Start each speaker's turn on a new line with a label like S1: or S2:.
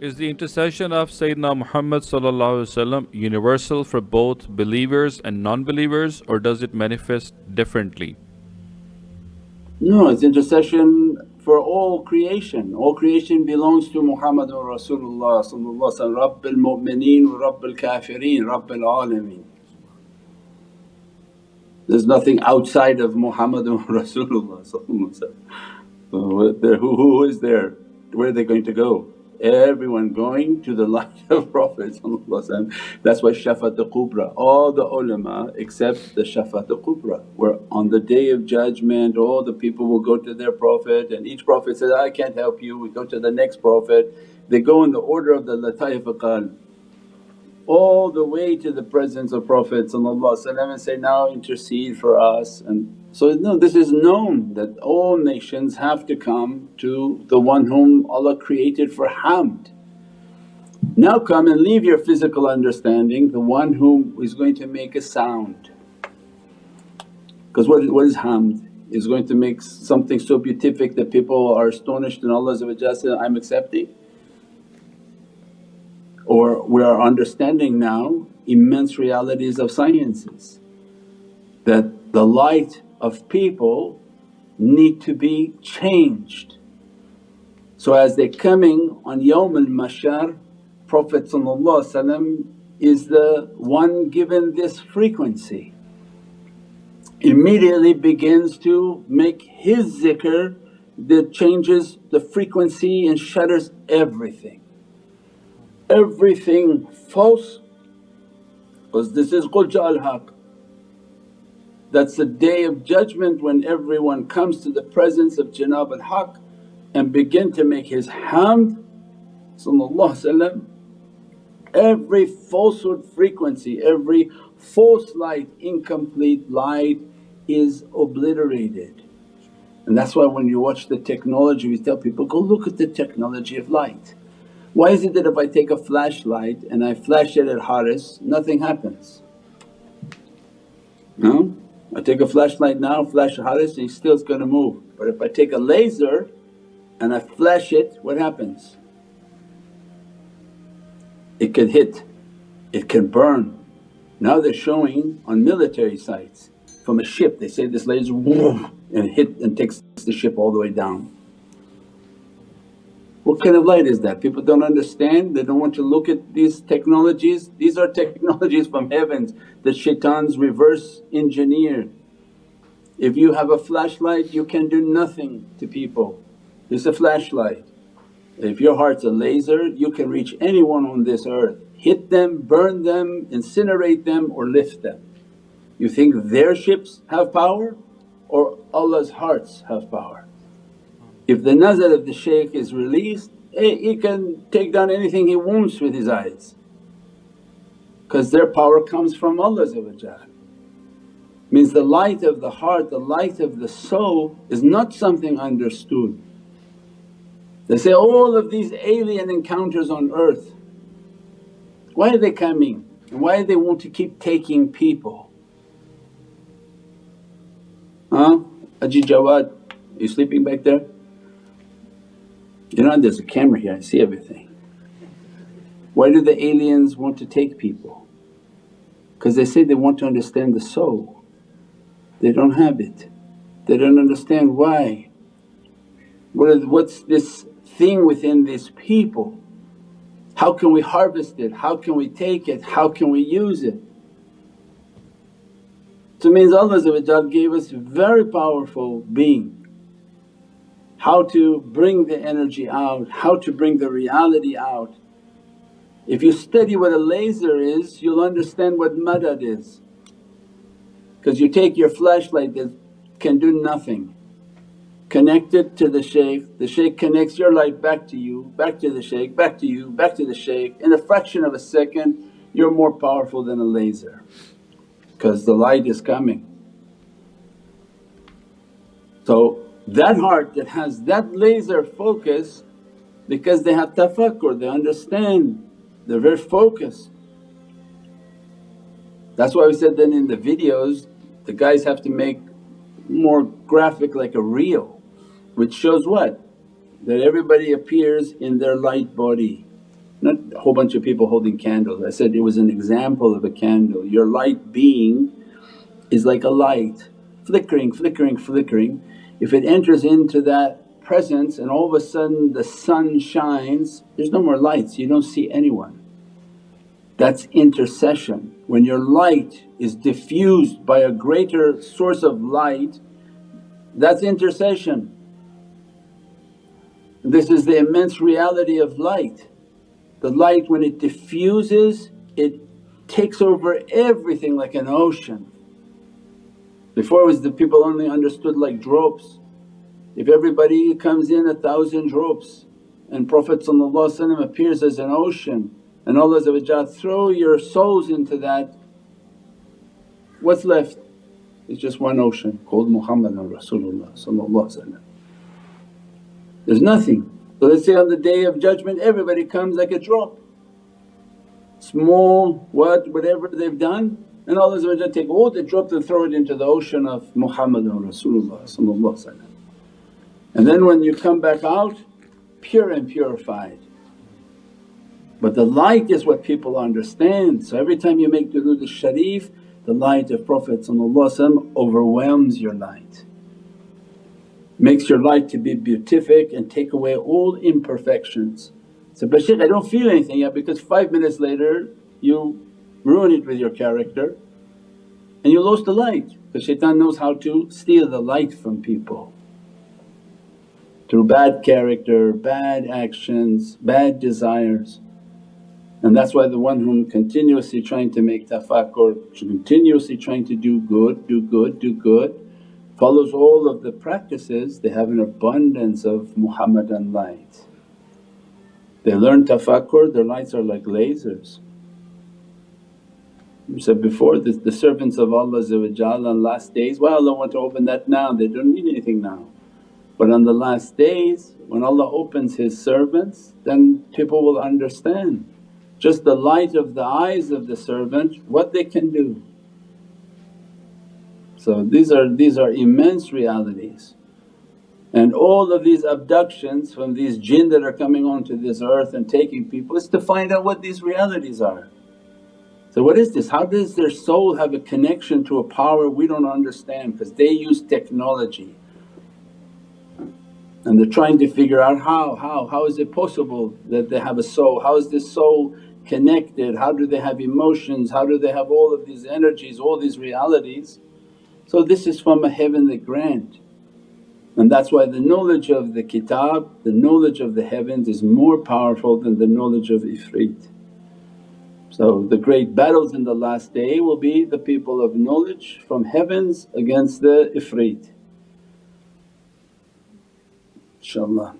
S1: Is the intercession of Sayyidina Muhammad universal for both believers and non-believers, or does it manifest differently?
S2: No, it's intercession for all creation. All creation belongs to Muhammadun Rasulullah Rabbil mu'mineen wa Rabbil kafirin, Rabbil alameen. There's nothing outside of Muhammadun Rasulullah. Who is there? Where are they going to go? Everyone going to the light of Prophet. That's why Shafa'at Kubra, all the ulama except the Shafa'at Kubra, where on the Day of Judgment all the people will go to their Prophet and each Prophet says, I can't help you, we go to the next Prophet. They go in the order of the Lataif al-Qalb all the way to the presence of Prophet and say, now intercede for us. And so no, this is known that all nations have to come to the one whom Allah created for hamd. Now come and leave your physical understanding, the one whom is going to make a sound. Because what is hamd? Is going to make something so beatific that people are astonished and Allah says, I'm accepting. Or we are understanding now immense realities of sciences, that the light of people need to be changed. So as they're coming on Yawm al-Mashar, Prophet is the one given this frequency, immediately begins to make his zikr that changes the frequency and shatters everything. Everything false, because this is Qul Ja'al Haq. That's the Day of Judgment when everyone comes to the presence of Janab al Haq and begin to make his hamd. Every falsehood frequency, every false light, incomplete light is obliterated. And that's why when you watch the technology, we tell people, go look at the technology of light. Why is it that if I take a flashlight and I flash it at Haris, nothing happens? No? I take a flashlight now, flash at Haris and he still is going to move. But if I take a laser and I flash it, what happens? It can hit, it can burn. Now they're showing on military sites from a ship, they say this laser and hit and takes the ship all the way down. What kind of light is that? People don't understand, they don't want to look at these technologies. These are technologies from heavens that shaitans reverse engineered. If you have a flashlight you can do nothing to people, it's a flashlight. If your heart's a laser you can reach anyone on this earth, hit them, burn them, incinerate them or lift them. You think their ships have power or Allah's hearts have power? If the nazar of the shaykh is released, he can take down anything he wants with his eyes, because their power comes from Allah. Means the light of the heart, the light of the soul is not something understood. They say all of these alien encounters on earth, why are they coming and why do they want to keep taking people? Haji Jawad, you sleeping back there? You know there's a camera here, I see everything. Why do the aliens want to take people? Because they say they want to understand the soul. They don't have it, they don't understand why. What's this thing within these people? How can we harvest it? How can we take it? How can we use it? So it means Allah gave us a very powerful being, how to bring the energy out, how to bring the reality out. If you study what a laser is you'll understand what madad is, because you take your flashlight that can do nothing, connect it to the shaykh connects your light back to you, back to the shaykh, back to you, back to the shaykh. In a fraction of a second you're more powerful than a laser, because the light is coming. So that heart that has that laser focus, because they have tafakkur, they understand, they're very focused. That's why we said then in the videos the guys have to make more graphic, like a reel, which shows what? That everybody appears in their light body. not a whole bunch of people holding candles. I said it was an example of a candle. Your light being is like a light, flickering, flickering, flickering. If it enters into that presence and all of a sudden the sun shines, there's no more lights, you don't see anyone. That's intercession. When your light is diffused by a greater source of light, that's intercession. This is the immense reality of light. The light when it diffuses, it takes over everything like an ocean. Before it was the people only understood like drops. If everybody comes in 1,000 drops and Prophet appears as an ocean and Allah throw your souls into that, what's left? It's just one ocean called Muhammadan Rasulullah. There's nothing. So let's say on the Day of Judgment everybody comes like a drop, small whatever they've done, and Allah take all the drops and throw it into the ocean of Muhammadan Rasulullah. And then when you come back out, pure and purified. But the light is what people understand. So every time you make durood al-Sharif, the light of Prophet overwhelms your light, makes your light to be beatific and take away all imperfections. So, but Shaykh, I don't feel anything. Yeah, because 5 minutes later you ruin it with your character and you lost the light, because shaitan knows how to steal the light from people through bad character, bad actions, bad desires. And that's why the one whom continuously trying to make tafakkur, continuously trying to do good, do good, do good, follows all of the practices, they have an abundance of Muhammadan light. They learn tafakkur, their lights are like lasers. We said before, the servants of Allah on last days, well Allah want to open that now, they don't need anything now. But on the last days when Allah opens His servants, then people will understand just the light of the eyes of the servant what they can do. So these are immense realities. And all of these abductions from these jinn that are coming onto this earth and taking people is to find out what these realities are. So what is this? How does their soul have a connection to a power we don't understand, because they use technology and they're trying to figure out how is it possible that they have a soul, how is this soul connected, how do they have emotions, how do they have all of these energies, all these realities. So this is from a heavenly grant, and that's why the knowledge of the kitab, the knowledge of the heavens is more powerful than the knowledge of ifrit. So the great battles in the last day will be the people of knowledge from heavens against the ifrit, inshaAllah.